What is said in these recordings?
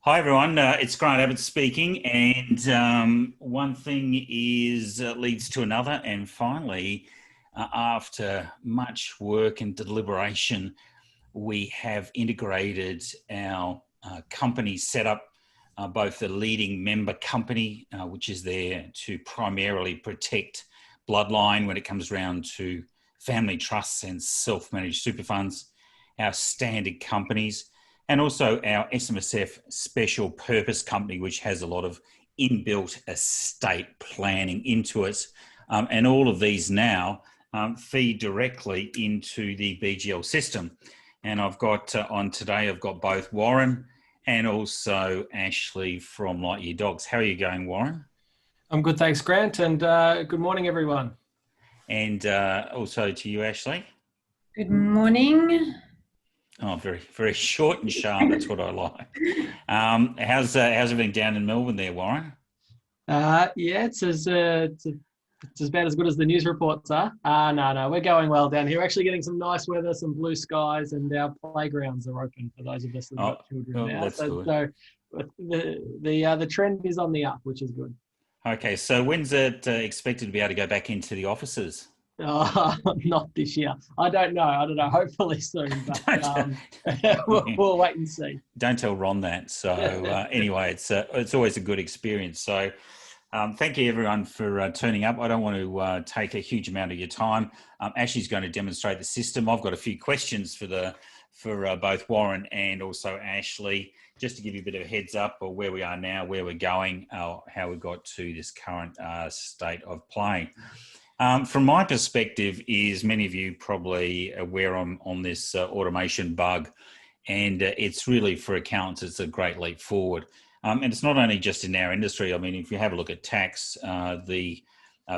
Hi everyone, it's Grant Abbott speaking, and one thing is leads to another, and finally, after much work and deliberation, we have integrated our company setup, both the leading member company, which is there to primarily protect bloodline when it comes around to family trusts and self-managed super funds, our standard companies, and also our SMSF special purpose company, which has a lot of inbuilt estate planning into it. And all of these now feed directly into the BGL system. And I've got on today, I've got both Warren and also Ashleigh from LightYear Docs. How are you going, Warren? I'm good, thanks, Grant, and good morning, everyone. And also to you, Ashleigh. Good morning. Oh, very, very short and sharp. That's what I like. How's everything down in Melbourne there, Warren? Yeah, it's about as good as the news reports are. No, we're going well down here. We're actually getting some nice weather, some blue skies, and our playgrounds are open for those of us that have got children now. That's good. So the trend is on the up, which is good. Okay, so when's it expected to be able to go back into the offices? Not this year. I don't know. Hopefully soon, but we'll wait and see. Don't tell Ron that. So anyway, it's always a good experience. So thank you everyone for turning up. I don't want to take a huge amount of your time. Ashley's going to demonstrate the system. I've got a few questions for both Warren and also Ashleigh, just to give you a bit of a heads up of where we are now, where we're going, how we got to this current state of play. From my perspective, is many of you probably aware on this automation bug, and it's really for accountants, it's a great leap forward. And it's not only just in our industry. I mean, if you have a look at tax, the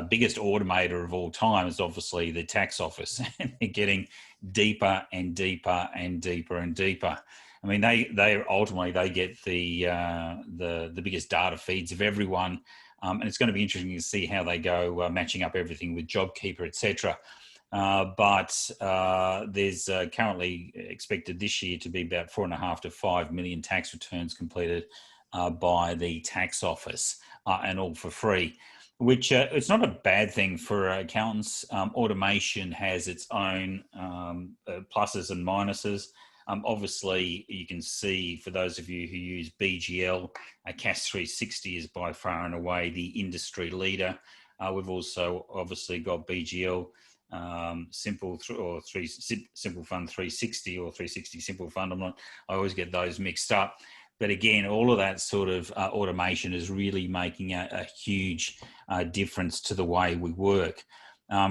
biggest automator of all time is obviously the tax office, and they're getting deeper and deeper and deeper and deeper. I mean, they ultimately get the biggest data feeds of everyone. And it's going to be interesting to see how they go matching up everything with JobKeeper, etc. But there's currently expected this year to be about 4.5 to 5 million tax returns completed by the tax office, and all for free, which it's not a bad thing for accountants. Automation has its own pluses and minuses. Obviously, you can see, for those of you who use BGL, CAS 360 is by far and away the industry leader. We've also obviously got BGL Simple Fund 360 or 360 Simple Fund. I always get those mixed up. But again, all of that sort of automation is really making a huge difference to the way we work.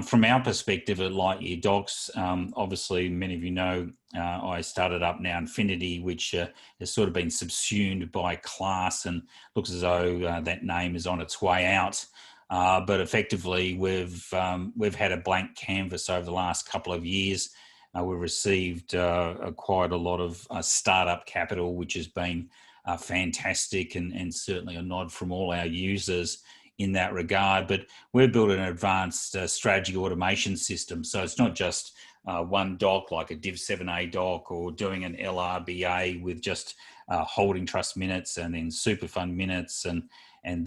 From our perspective at LightYear Docs, obviously many of you know I started up now Infinity, which has sort of been subsumed by CLAS and looks as though that name is on its way out. But effectively, we've had a blank canvas over the last couple of years. We've received quite a lot of startup capital, which has been fantastic, and certainly a nod from all our users in that regard. But we're building an advanced strategy automation system. So it's not just one doc like a Div 7A doc, or doing an LRBA with just holding trust minutes and then super fund minutes and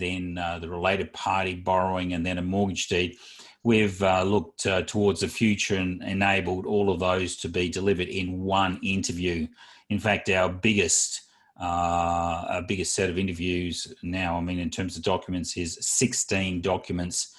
then the related party borrowing and then a mortgage deed. We've looked towards the future and enabled all of those to be delivered in one interview. In fact, our biggest set of interviews now, I mean, in terms of documents, is 16 documents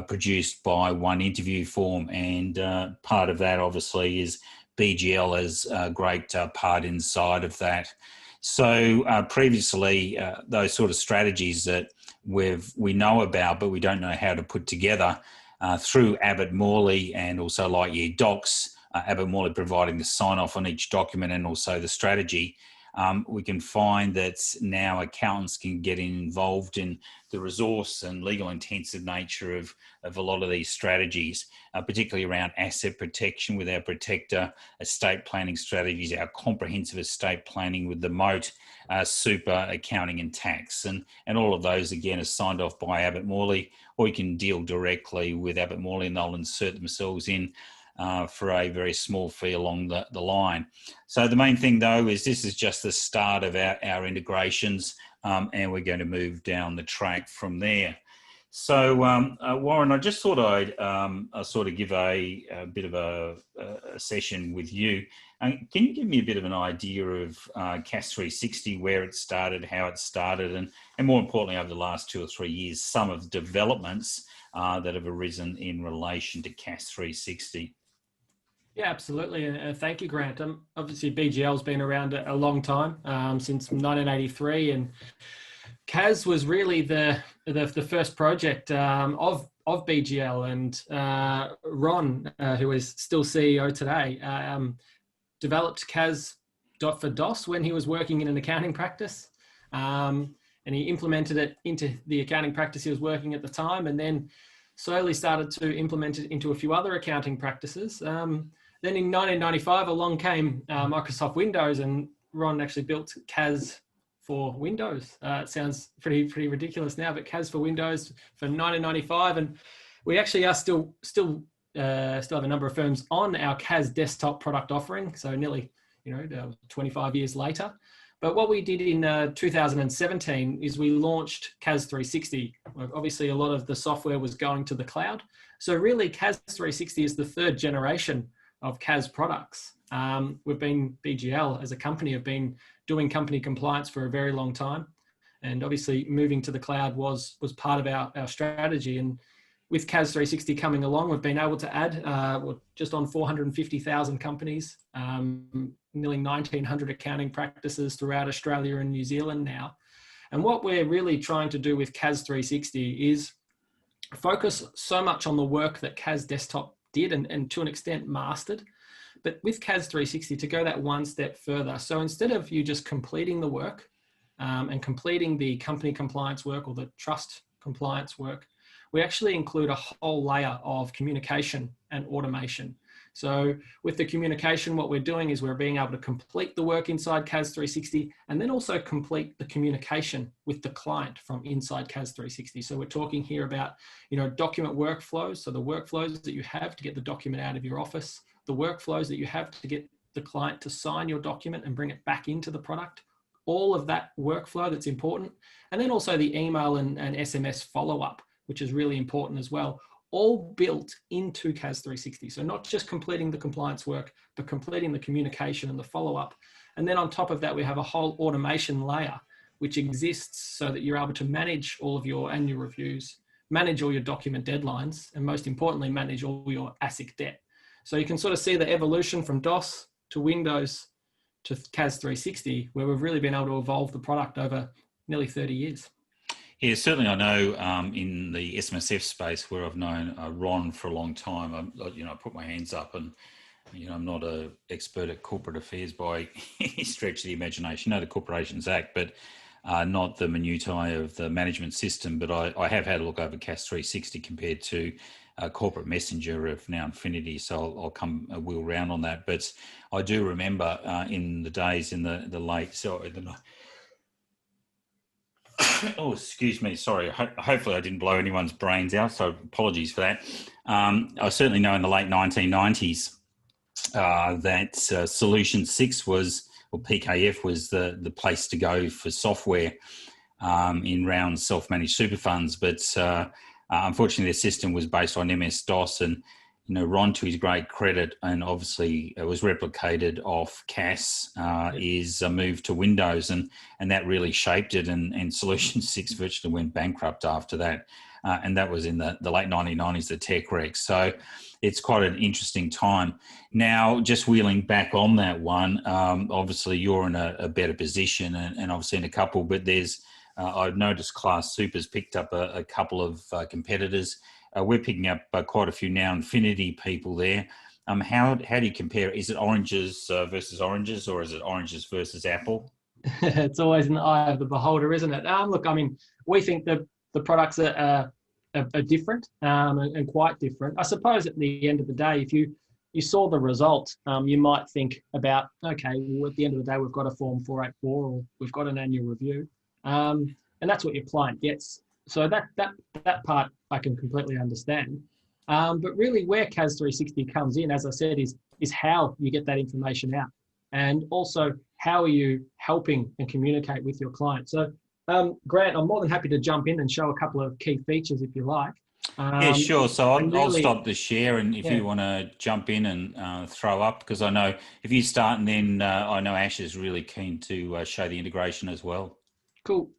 produced by one interview form. And part of that, obviously, is BGL as a great part inside of that. So previously, those sort of strategies that we know about, but we don't know how to put together, through Abbott-Family and also LightYear Docs, Abbott-Family providing the sign-off on each document and also the strategy. We can find that now accountants can get involved in the resource and legal intensive nature of a lot of these strategies, particularly around asset protection with our protector, estate planning strategies, our comprehensive estate planning with the moat, super, accounting and tax. And all of those, again, are signed off by Abbott-Family, or you can deal directly with Abbott-Family and they'll insert themselves in for a very small fee along the line. So the main thing though is this is just the start of our integrations, and we're going to move down the track from there. So Warren, I just thought I'd sort of give a bit of a session with you. Can you give me a bit of an idea of CAS 360, where it started, how it started, and more importantly, over the last 2 or 3 years, some of the developments that have arisen in relation to CAS 360? Yeah, absolutely. Thank you, Grant. Obviously, BGL's been around a long time, since 1983, and CAS was really the first project of BGL, and Ron, who is still CEO today, developed CAS for DOS when he was working in an accounting practice, and he implemented it into the accounting practice he was working at the time, and then slowly started to implement it into a few other accounting practices. Then in 1995, along came Microsoft Windows, and Ron actually built CAS for Windows. It sounds pretty ridiculous now, but CAS for Windows for 1995, and we actually are still have a number of firms on our CAS desktop product offering. So nearly 25 years later. But what we did in 2017 is we launched CAS 360. Obviously, a lot of the software was going to the cloud. So really, CAS 360 is the third generation of CAS products. BGL as a company have been doing company compliance for a very long time. And obviously moving to the cloud was part of our strategy. And with CAS 360 coming along, we've been able to add just on 450,000 companies, nearly 1,900 accounting practices throughout Australia and New Zealand now. And what we're really trying to do with CAS 360 is focus so much on the work that CAS Desktop did and to an extent mastered, but with CAS 360 to go that one step further. So instead of you just completing the work and completing the company compliance work or the trust compliance work, we actually include a whole layer of communication and automation. So with the communication, what we're doing is we're being able to complete the work inside CAS 360 and then also complete the communication with the client from inside CAS 360. So we're talking here about, document workflows. So the workflows that you have to get the document out of your office, the workflows that you have to get the client to sign your document and bring it back into the product, all of that workflow that's important. And then also the email and SMS follow-up, which is really important as well, all built into CAS 360. So not just completing the compliance work, but completing the communication and the follow-up. And then on top of that, we have a whole automation layer, which exists so that you're able to manage all of your annual reviews, manage all your document deadlines, and most importantly, manage all your ASIC debt. So you can sort of see the evolution from DOS to Windows to CAS 360, where we've really been able to evolve the product over nearly 30 years. Yeah, certainly I know in the SMSF space where I've known Ron for a long time, I put my hands up and, I'm not an expert at corporate affairs by any stretch of the imagination. I know the Corporations Act, but not the minutiae of the management system. But I have had a look over CAS 360 compared to Corporate Messenger of now Infinity. So I'll come a wheel round on that. But I do remember in the days in the late, oh, excuse me. Sorry. Hopefully I didn't blow anyone's brains out. So apologies for that. I certainly know in the late 1990s that Solution 6 was, or PKF was the place to go for software in round self-managed super funds. But unfortunately, their system was based on MS-DOS, and Ron, to his great credit, and obviously it was replicated off CAS, is a move to Windows, and that really shaped it. And Solution 6 virtually went bankrupt after that, and that was in the late 1990s, the tech wreck. So it's quite an interesting time. Now, just wheeling back on that one, obviously you're in a better position, and I've seen a couple, but there's I've noticed Class Super's picked up a couple of competitors. We're picking up quite a few now Infinity people there. How do you compare? Is it oranges versus oranges, or is it oranges versus Apple? It's always in the eye of the beholder, isn't it? Look, I mean, we think the products are different and quite different. I suppose at the end of the day, if you saw the result, you might think about, okay, well, at the end of the day, we've got a Form 484 or we've got an annual review. And that's what your client gets. So that part I can completely understand. But really where CAS 360 comes in, as I said, is how you get that information out. And also, how are you helping and communicate with your client? So, Grant, I'm more than happy to jump in and show a couple of key features if you like. Yeah, sure. So I'll really, stop the share, and if you want to jump in and throw up, because I know if you start, and then I know Ash is really keen to show the integration as well. Cool.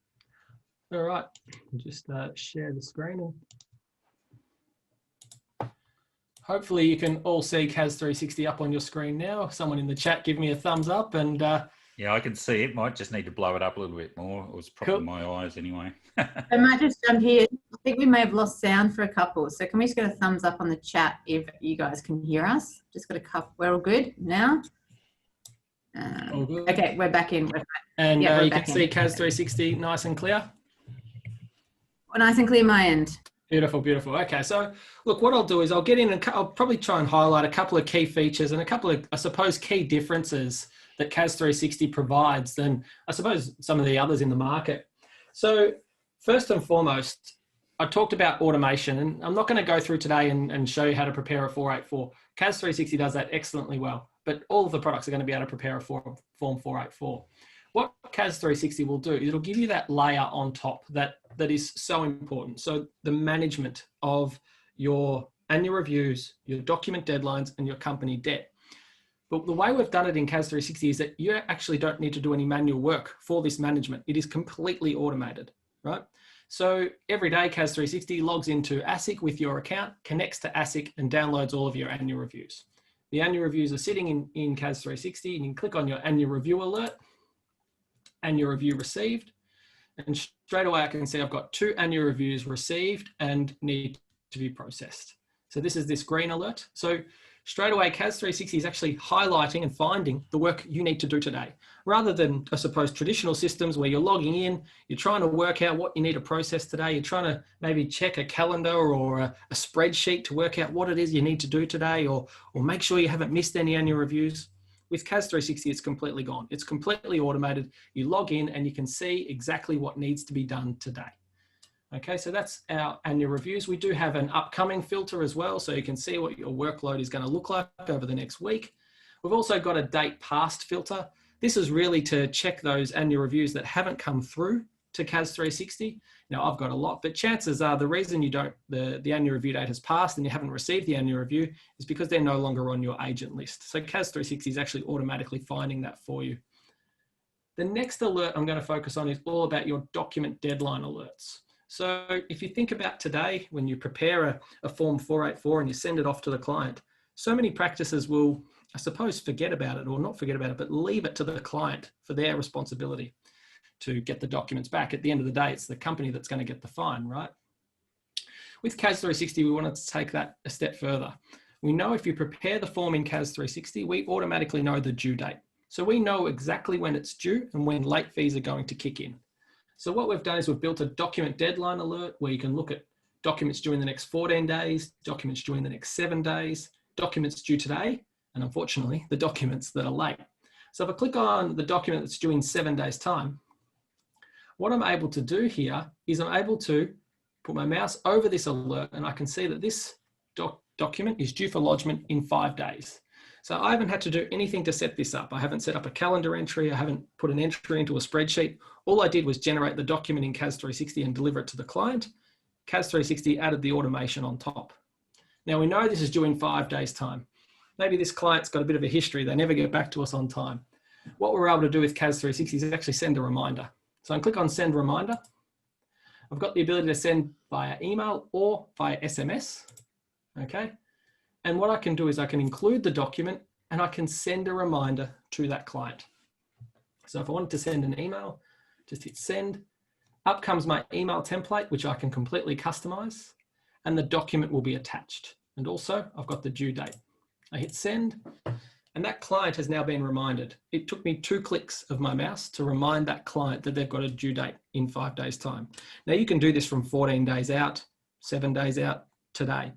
All right. I'll just share the screen. Hopefully you can all see CAS 360 up on your screen now. Someone in the chat give me a thumbs up, and yeah, I can see it. Might just need to blow it up a little bit more. It was probably my eyes anyway. I might just jump here. I think we may have lost sound for a couple. So can we just get a thumbs up on the chat if you guys can hear us? Just got a couple. We're all good now. All good. Okay, we're back in. And you can see CAS 360 nice and clear. Well, nice and clear my end. Beautiful, beautiful. Okay, so look, what I'll do is I'll get in and I'll probably try and highlight a couple of key features and a couple of, I suppose, key differences that CAS 360 provides than, I suppose, some of the others in the market. So first and foremost, I talked about automation, and I'm not going to go through today and show you how to prepare a 484. CAS 360 does that excellently well, but all of the products are going to be able to prepare a Form 484. What CAS 360 will do is it'll give you that layer on top that is so important. So the management of your annual reviews, your document deadlines, and your company debt. But the way we've done it in CAS 360 is that you actually don't need to do any manual work for this management. It is completely automated, right? So every day CAS 360 logs into ASIC with your account, connects to ASIC, and downloads all of your annual reviews. The annual reviews are sitting in CAS 360, and you can click on your annual review alert, annual review received, and straight away I can see I've got 2 annual reviews received and need to be processed. So this is this green alert. So straight away CAS 360 is actually highlighting and finding the work you need to do today, rather than, I suppose, traditional systems where you're logging in, you're trying to work out what you need to process today, you're trying to maybe check a calendar or a spreadsheet to work out what it is you need to do today, or make sure you haven't missed any annual reviews. With CAS 360, it's completely gone. It's completely automated. You log in and you can see exactly what needs to be done today. Okay, so that's our annual reviews. We do have an upcoming filter as well, so you can see what your workload is going to look like over the next week. We've also got a date past filter. This is really to check those annual reviews that haven't come through to CAS 360. Now, I've got a lot, but chances are the reason you don't, the annual review date has passed and you haven't received the annual review is because they're no longer on your agent list. So CAS 360 is actually automatically finding that for you. The next alert I'm going to focus on is all about your document deadline alerts. So if you think about today, when you prepare a Form 484 and you send it off to the client, so many practices will, I suppose, forget about it, or not forget about it, but leave it to the client for their responsibility to get the documents back. At the end of the day, it's the company that's going to get the fine, right? With CAS 360, we wanted to take that a step further. We know if you prepare the form in CAS 360, we automatically know the due date. So we know exactly when it's due and when late fees are going to kick in. So what we've done is we've built a document deadline alert where you can look at documents due in the next 14 days, documents due in the next 7 days, documents due today, and unfortunately, the documents that are late. So if I click on the document that's due in 7 days' time, what I'm able to do here is I'm able to put my mouse over this alert and I can see that this document is due for lodgement in 5 days. So I haven't had to do anything to set this up. I haven't set up a calendar entry. I haven't put an entry into a spreadsheet. All I did was generate the document in CAS 360 and deliver it to the client. CAS 360 added the automation on top. Now we know this is due in 5 days' time. Maybe this client's got a bit of a history. They never get back to us on time. What we're able to do with CAS 360 is actually send a reminder. So I can click on send reminder. I've got the ability to send via email or via SMS, okay? And what I can do is I can include the document and I can send a reminder to that client. So if I wanted to send an email, just hit send. Up comes my email template, which I can completely customize, and the document will be attached. And also I've got the due date. I hit send. And that client has now been reminded. It took me 2 clicks of my mouse to remind that client that they've got a due date in 5 days' time. Now you can do this from 14 days out, 7 days out, today.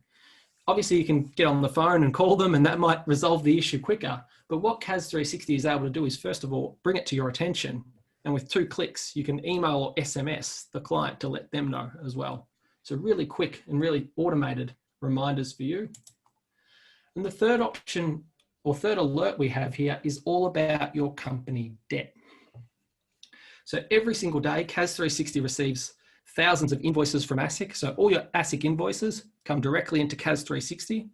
Obviously you can get on the phone and call them and that might resolve the issue quicker. But what CAS 360 is able to do is, first of all, bring it to your attention. And with 2 clicks, you can email or SMS the client to let them know as well. So really quick and really automated reminders for you. And the third option or third alert we have here is all about your company debt. So every single day, CAS 360 receives thousands of invoices from ASIC. So all your ASIC invoices come directly into CAS 360.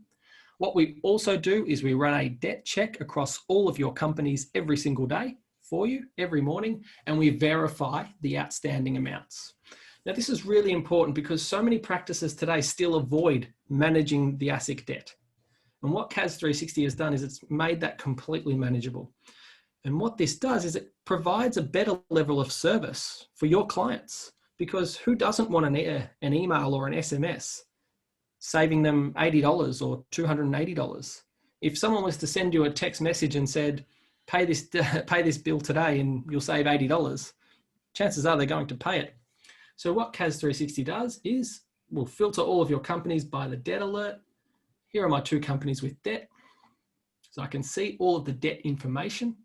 What we also do is we run a debt check across all of your companies every single day for you, every morning, and we verify the outstanding amounts. Now, this is really important because so many practices today still avoid managing the ASIC debt. And what CAS 360 has done is it's made that completely manageable. And what this does is it provides a better level of service for your clients, because who doesn't want an email or an SMS saving them $80 or $280? If someone was to send you a text message and said, pay this bill today and you'll save $80, chances are they're going to pay it. So what CAS 360 does is we'll filter all of your companies by the debt alert. Here are my 2 companies with debt. So I can see all of the debt information.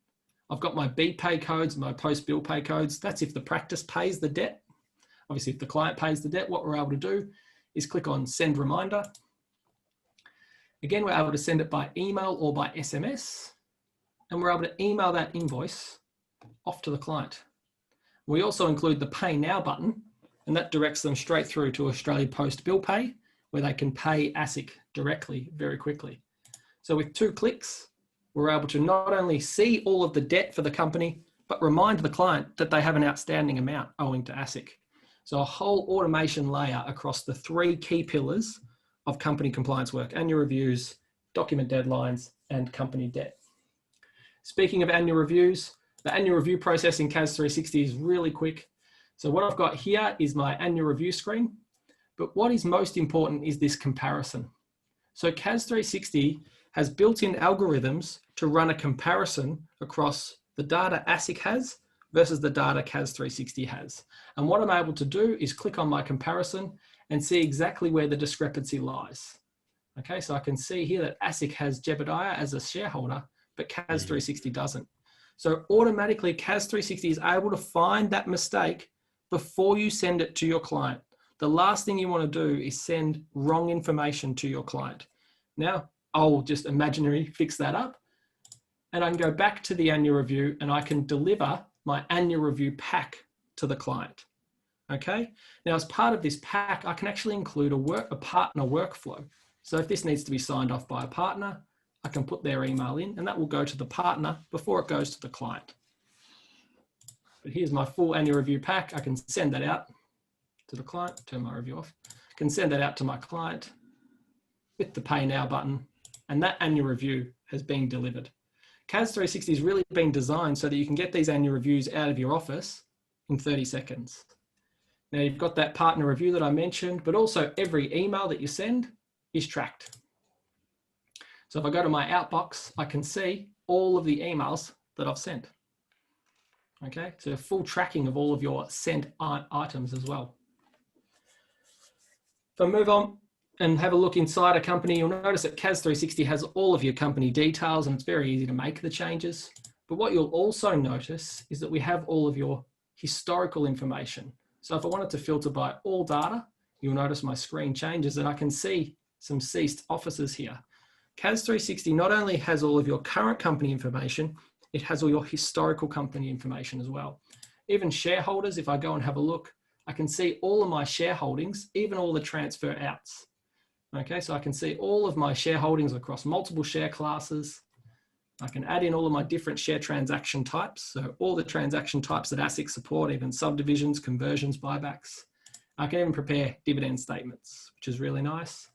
I've got my BPay codes, my post-bill pay codes. That's if the practice pays the debt. Obviously, if the client pays the debt, what we're able to do is click on send reminder. Again, we're able to send it by email or by SMS, and we're able to email that invoice off to the client. We also include the pay now button, and that directs them straight through to Australia Post Bill Pay, where they can pay ASIC directly very quickly. So with 2 clicks, we're able to not only see all of the debt for the company, but remind the client that they have an outstanding amount owing to ASIC. So a whole automation layer across the 3 key pillars of company compliance work: annual reviews, document deadlines, and company debt. Speaking of annual reviews, the annual review process in CAS 360 is really quick. So what I've got here is my annual review screen, but what is most important is this comparison. So CAS 360 has built-in algorithms to run a comparison across the data ASIC has versus the data CAS 360 has. And what I'm able to do is click on my comparison and see exactly where the discrepancy lies. Okay, so I can see here that ASIC has Jebediah as a shareholder, but CAS 360 doesn't. So automatically CAS 360 is able to find that mistake before you send it to your client. The last thing you want to do is send wrong information to your client. Now, I'll just imaginary fix that up, and I can go back to the annual review and I can deliver my annual review pack to the client. Okay. Now, as part of this pack, I can actually include a partner workflow. So if this needs to be signed off by a partner, I can put their email in and that will go to the partner before it goes to the client. But here's my full annual review pack. I can send that out to the client, turn my review off. I can send that out to my client with the pay now button, and that annual review has been delivered. CAS 360 has really been designed so that you can get these annual reviews out of your office in 30 seconds. Now you've got that partner review that I mentioned, but also every email that you send is tracked. So if I go to my outbox, I can see all of the emails that I've sent. Okay, so full tracking of all of your sent items as well. If I move on and have a look inside a company, you'll notice that CAS 360 has all of your company details and it's very easy to make the changes. But what you'll also notice is that we have all of your historical information. So if I wanted to filter by all data, you'll notice my screen changes and I can see some ceased offices here. CAS 360 not only has all of your current company information, it has all your historical company information as well. Even shareholders, if I go and have a look, I can see all of my shareholdings, even all the transfer outs. Okay, so I can see all of my shareholdings across multiple share classes. I can add in all of my different share transaction types. So all the transaction types that ASIC support, even subdivisions, conversions, buybacks. I can even prepare dividend statements, which is really nice.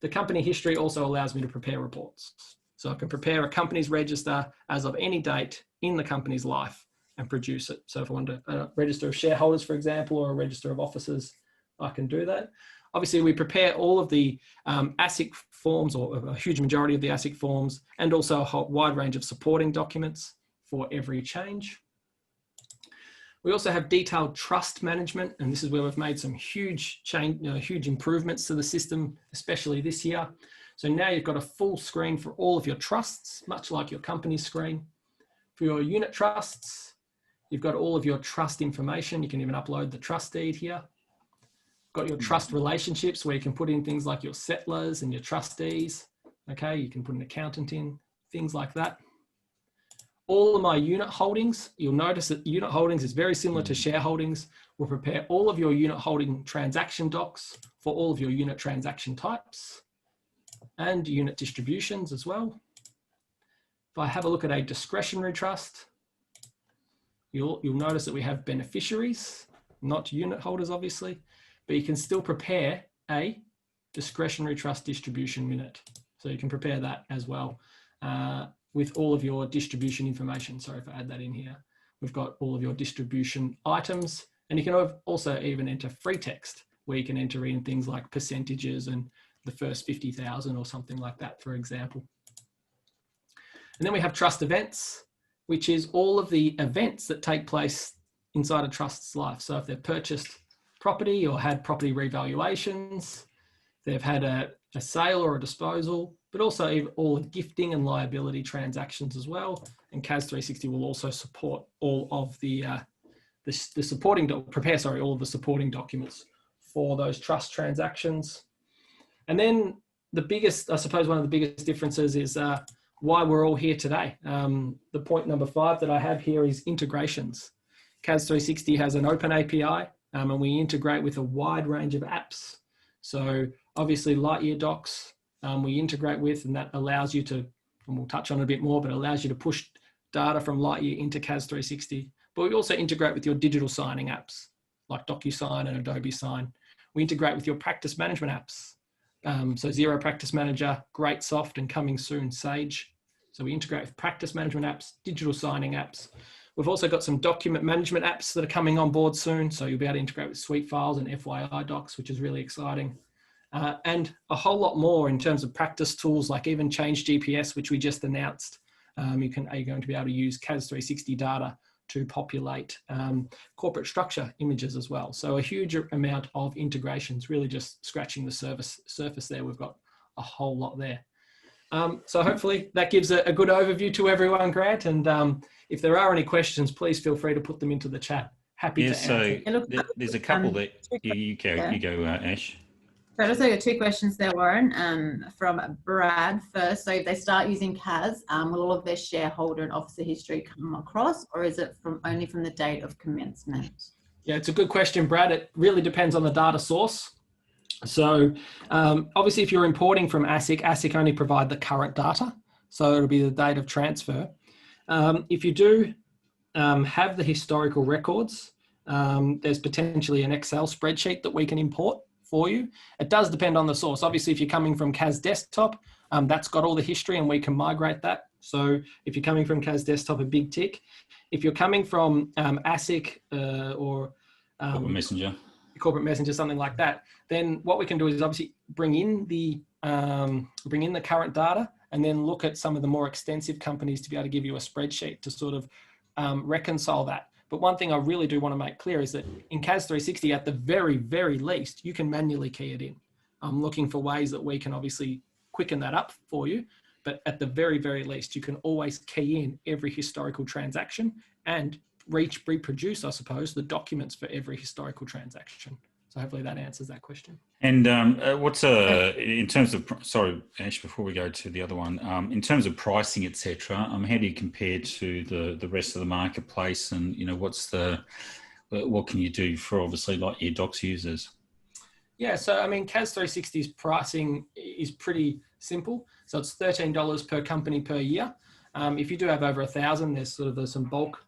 The company history also allows me to prepare reports. So I can prepare a company's register as of any date in the company's life and produce it. So if I want a register of shareholders, for example, or a register of officers, I can do that. Obviously, we prepare all of the ASIC forms, or a huge majority of the ASIC forms, and also a wide range of supporting documents for every change. We also have detailed trust management, and this is where we've made some huge improvements to the system, especially this year. So now you've got a full screen for all of your trusts, much like your company screen. For your unit trusts, you've got all of your trust information. You can even upload the trust deed here. Got your trust relationships where you can put in things like your settlers and your trustees. Okay, you can put an accountant in, things like that. All of my unit holdings, you'll notice that unit holdings is very similar to shareholdings. We'll prepare all of your unit holding transaction docs for all of your unit transaction types and unit distributions as well. If I have a look at a discretionary trust, you'll notice that we have beneficiaries, not unit holders obviously, but you can still prepare a discretionary trust distribution minute. So you can prepare that as well with all of your distribution information. Sorry if I add that in here. We've got all of your distribution items, and you can also even enter free text where you can enter in things like percentages and the first 50,000 or something like that, for example. And then we have trust events, which is all of the events that take place inside a trust's life. So if they've purchased property or had property revaluations, they've had a sale or a disposal, but also even all the gifting and liability transactions as well. And CAS 360 will also support all of the supporting documents for those trust transactions. And then the biggest, I suppose one of the biggest differences is why we're all here today. The point number 5 that I have here is integrations. CAS 360 has an open API and we integrate with a wide range of apps. So obviously LightYear Docs we integrate with, and that allows you to, and we'll touch on it a bit more, but it allows you to push data from LightYear into CAS 360. But we also integrate with your digital signing apps like DocuSign and Adobe Sign. We integrate with your practice management apps. So Xero Practice Manager, GreatSoft, and coming soon, Sage. So we integrate with practice management apps, digital signing apps. We've also got some document management apps that are coming on board soon. So you'll be able to integrate with Suite Files and FYI Docs, which is really exciting. And a whole lot more in terms of practice tools, like even Change GPS, which we just announced. You're going to be able to use CAS 360 data to populate corporate structure images as well. So a huge amount of integrations, really just scratching the surface there. We've got a whole lot there. So hopefully that gives a good overview to everyone, Grant. And if there are any questions, please feel free to put them into the chat. Happy to answer. So there's a couple that you go, Ash. So I also got 2 questions there, Warren, from Brad first. So if they start using CAS, will all of their shareholder and officer history come across, or is it only from the date of commencement? Yeah, it's a good question, Brad. It really depends on the data source. So obviously if you're importing from ASIC only provide the current data. So it'll be the date of transfer. If you do have the historical records, there's potentially an Excel spreadsheet that we can import for you. It does depend on the source. Obviously, if you're coming from CAS Desktop, that's got all the history and we can migrate that. So if you're coming from CAS Desktop, a big tick. If you're coming from ASIC or Corporate Messenger, something like that, then what we can do is obviously bring in the current data and then look at some of the more extensive companies to be able to give you a spreadsheet to sort of reconcile that. But one thing I really do want to make clear is that in CAS 360, at the very, very least, you can manually key it in. I'm looking for ways that we can obviously quicken that up for you. But at the very, very least, you can always key in every historical transaction and reproduce, I suppose, the documents for every historical transaction. So hopefully that answers that question. And in terms of, sorry, Ash, before we go to the other one, in terms of pricing, etc., how do you compare to the rest of the marketplace? And what can you do for obviously LightYear Docs users? Yeah, so I mean, CAS 360's pricing is pretty simple. So it's $13 per company per year. If you do have over 1,000, there's some bulk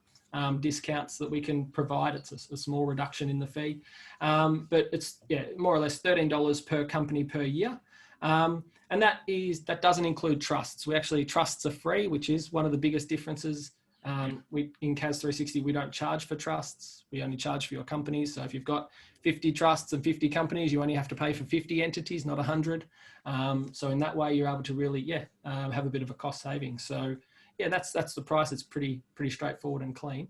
discounts that we can provide. It's a small reduction in the fee, but it's more or less $13 per company per year, and that doesn't include trusts. Trusts are free, which is one of the biggest differences. In CAS 360 we don't charge for trusts, we only charge for your companies. So if you've got 50 trusts and 50 companies, you only have to pay for 50 entities, not 100. So in that way you're able to really have a bit of a cost saving. So yeah, that's the price. It's pretty straightforward and clean.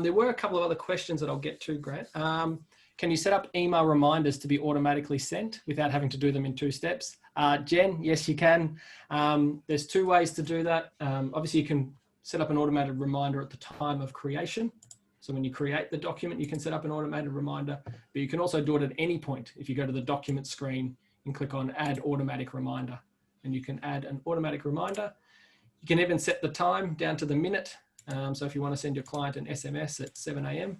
There were a couple of other questions that I'll get to, Grant. Can you set up email reminders to be automatically sent without having to do them in 2 steps? Jen, yes, you can. There's 2 ways to do that. Obviously, you can set up an automated reminder at the time of creation. So when you create the document, you can set up an automated reminder, but you can also do it at any point. If you go to the document screen and click on add automatic reminder, and you can add an automatic reminder. You can even set the time down to the minute. So if you want to send your client an SMS at 7 a.m,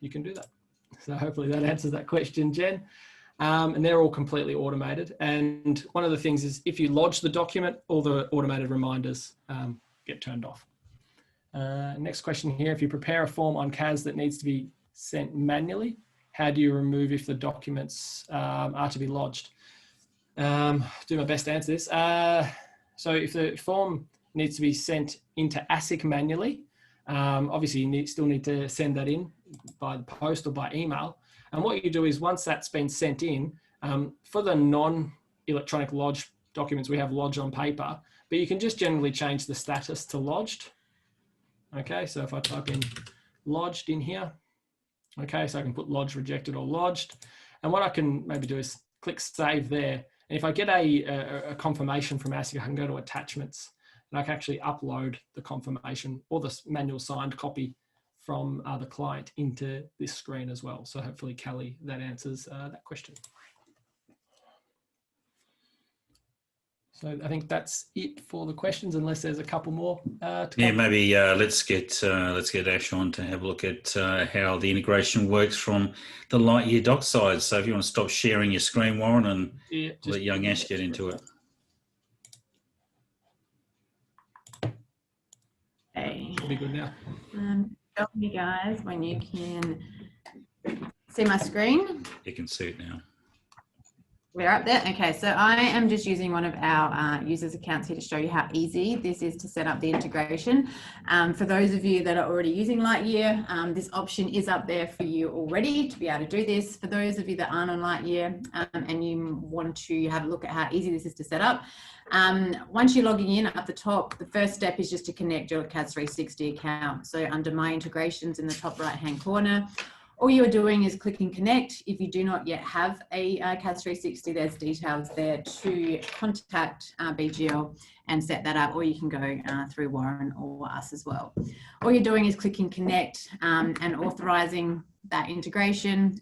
you can do that. So hopefully that answers that question, Jen. And they're all completely automated. And one of the things is if you lodge the document, all the automated reminders get turned off. Next question here, if you prepare a form on CAS that needs to be sent manually, how do you remove if the documents are to be lodged? Do my best to answer this. So if the form needs to be sent into ASIC manually, obviously you still need to send that in by the post or by email. And what you do is once that's been sent in, for the non-electronic lodge documents, we have lodge on paper, but you can just generally change the status to lodged. Okay, so if I type in lodged in here, okay, so I can put lodged, rejected, or lodged. And what I can maybe do is click save there. And if I get a confirmation from ASIC, I can go to attachments and I can actually upload the confirmation or the manual signed copy from the client into this screen as well. So hopefully, Kelly, that answers that question. So I think that's it for the questions, unless there's a couple more. Yeah, maybe let's get Ash on to have a look at how the integration works from the LightYear Docs side. So if you want to stop sharing your screen, Warren, and let young Ash get into it. Okay. It'll be good now. Tell me, guys, when you can see my screen. You can see it now. We're up there. Okay, so I am just using one of our users' accounts here to show you how easy this is to set up the integration. For those of you that are already using LightYear, this option is up there for you already to be able to do this. For those of you that aren't on LightYear and you want to have a look at how easy this is to set up, once you're logging in at the top, the first step is just to connect your CAS 360 account. So under My Integrations in the top right-hand corner, all you're doing is clicking connect. If you do not yet have a CAS 360, there's details there to contact BGL and set that up, or you can go through Warren or us as well. All you're doing is clicking connect and authorizing that integration.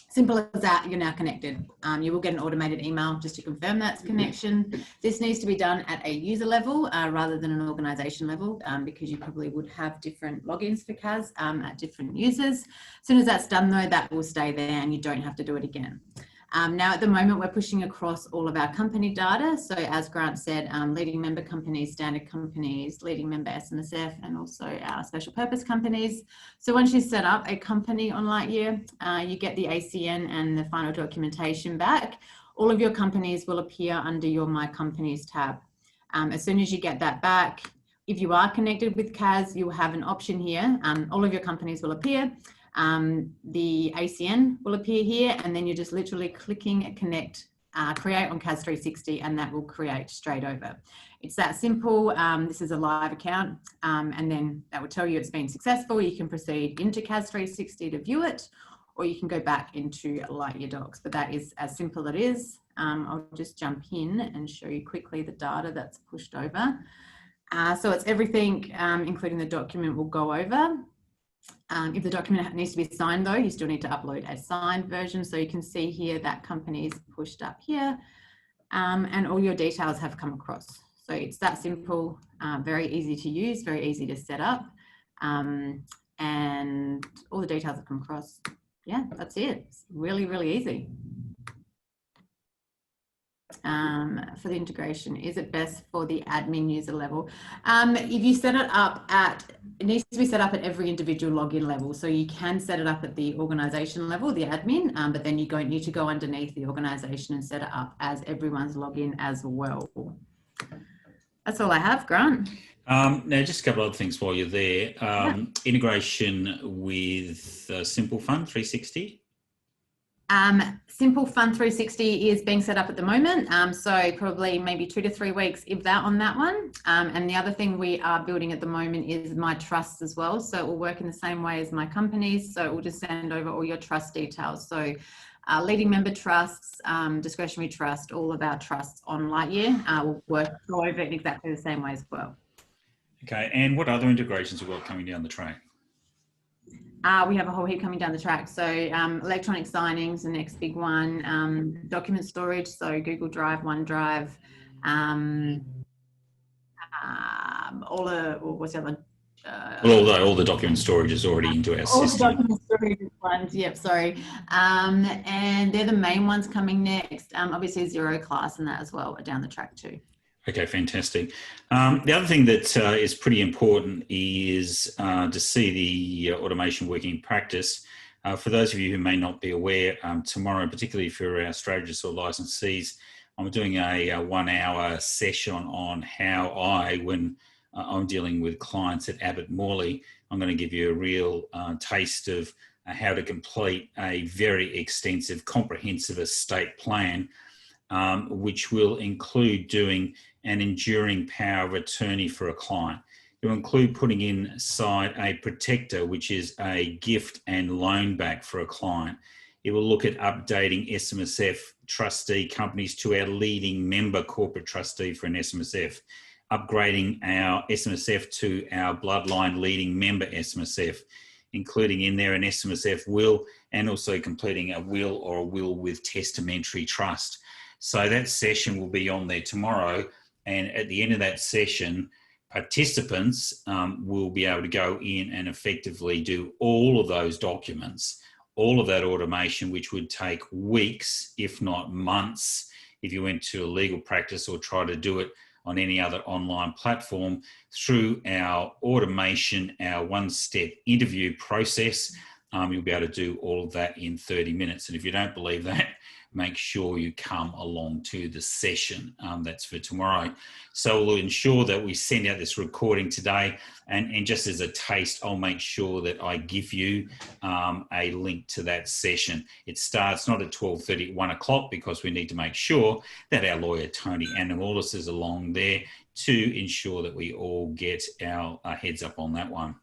Simple as that, you're now connected. You will get an automated email just to confirm that's connection. This needs to be done at a user level rather than an organization level because you probably would have different logins for CAS at different users. As soon as that's done though, that will stay there and you don't have to do it again. Now at the moment, we're pushing across all of our company data. So as Grant said, leading member companies, standard companies, leading member SMSF, and also our special purpose companies. So once you set up a company on LightYear, you get the ACN and the final documentation back. All of your companies will appear under your My Companies tab. As soon as you get that back, if you are connected with CAS, you'll have an option here. All of your companies will appear. The ACN will appear here, and then you're just literally clicking connect, create on CAS 360, and that will create straight over. It's that simple. This is a live account, and then that will tell you it's been successful. You can proceed into CAS 360 to view it, or you can go back into LightYear Docs, but that is as simple as it is. I'll just jump in and show you quickly the data that's pushed over. So it's everything, including the document we'll go over. If the document needs to be signed though, you still need to upload a signed version. So you can see here that company's pushed up here and all your details have come across. So it's that simple, very easy to use, very easy to set up. And all the details have come across. Yeah, that's it. It's really, really easy. For the integration, is it best for the admin user level? If you set it up it needs to be set up at every individual login level. So you can set it up at the organization level, the admin, but then you don't need to go underneath the organization and set it up as everyone's login as well. That's all I have, Grant. Now, just a couple of things while you're there. Integration with Simple Fund 360. Simple Fund 360 is being set up at the moment, so probably maybe 2 to 3 weeks, if that, on that one. And the other thing we are building at the moment is My Trusts as well. So it will work in the same way as My Companies. So it will just send over all your trust details. So leading member trusts, discretionary trust, all of our trusts on LightYear will go over in exactly the same way as well. Okay, and what other integrations have we got coming down the track? We have a whole heap coming down the track. So electronic signings, the next big one. Document storage, so Google Drive, OneDrive, what's the other? Well, all the document storage is already into our all system. the document storage ones, yep, sorry. And they're the main ones coming next. Obviously Zero Class and that as well are down the track too. Okay, fantastic. The other thing that is pretty important is to see the automation working in practice. For those of you who may not be aware, tomorrow, particularly for our strategists or licensees, I'm doing a 1 hour session on how when I'm dealing with clients at Abbott-Family, I'm going to give you a real taste of how to complete a very extensive, comprehensive estate plan, which will include doing an enduring power of attorney for a client. It will include putting inside a protector, which is a gift and loan back for a client. It will look at updating SMSF trustee companies to our leading member corporate trustee for an SMSF, upgrading our SMSF to our bloodline leading member SMSF, including in there an SMSF will, and also completing a will or a will with testamentary trust. So that session will be on there tomorrow. And at the end of that session, participants will be able to go in and effectively do all of those documents, all of that automation, which would take weeks, if not months, if you went to a legal practice or try to do it on any other online platform, through our automation, our one-step interview process. You'll be able to do all of that in 30 minutes. And if you don't believe that, make sure you come along to the session. That's for tomorrow. So we'll ensure that we send out this recording today. And just as a taste, I'll make sure that I give you a link to that session. It starts not at 12:30, at 1 o'clock, because we need to make sure that our lawyer, Tony Annamolis, is along there to ensure that we all get our heads up on that one.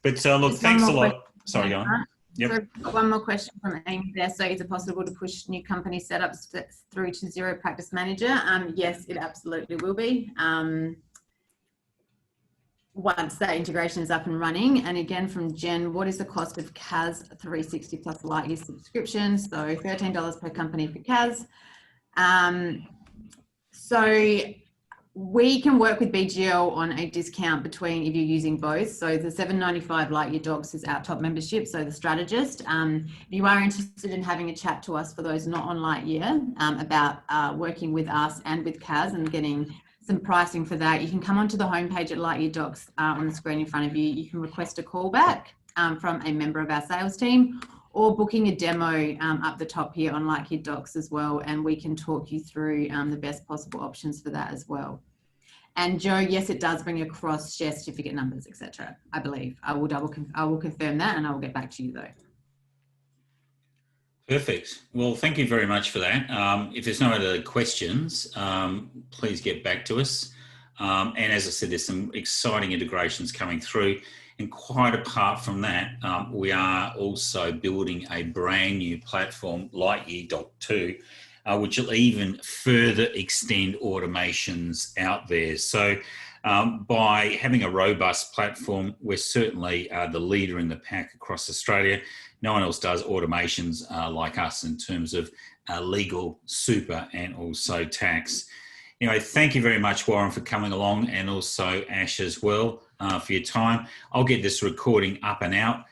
But look, thanks a lot. Sorry, go on. Yep. So one more question from Amy there. So is it possible to push new company setups through to Zero Practice Manager? Yes, it absolutely will be. Once that integration is up and running. And again, from Jen, what is the cost of CAS 360 plus LightYear subscription? So $13 per company for CAS. So we can work with BGL on a discount between if you're using both. So the $7.95 LightYear Docs is our top membership, so the strategist. If you are interested in having a chat to us, for those not on LightYear, about working with us and with CAS and getting some pricing for that, you can come onto the homepage at LightYear Docs on the screen in front of you. You can request a call back from a member of our sales team, or booking a demo up the top here on LightYear Docs as well, and we can talk you through the best possible options for that as well. And Joe, yes, it does bring across share certificate numbers, etc. I believe. I will confirm that, and I will get back to you though. Perfect. Well, thank you very much for that. If there's no other questions, please get back to us. And as I said, there's some exciting integrations coming through. And quite apart from that, we are also building a brand new platform, LightYear Doc 2, which will even further extend automations out there. So by having a robust platform, we're certainly the leader in the pack across Australia. No one else does automations like us in terms of legal, super, and also tax. Anyway, thank you very much, Warren, for coming along, and also Ash as well for your time. I'll get this recording up and out.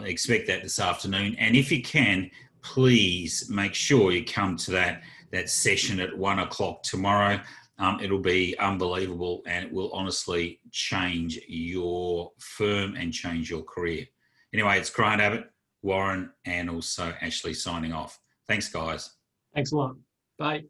Expect that this afternoon. And if you can, please make sure you come to that session at 1 o'clock tomorrow. It'll be unbelievable, and it will honestly change your firm and change your career. Anyway, it's Grant Abbott, Warren, and also Ashleigh signing off. Thanks, guys. Thanks a lot. Bye.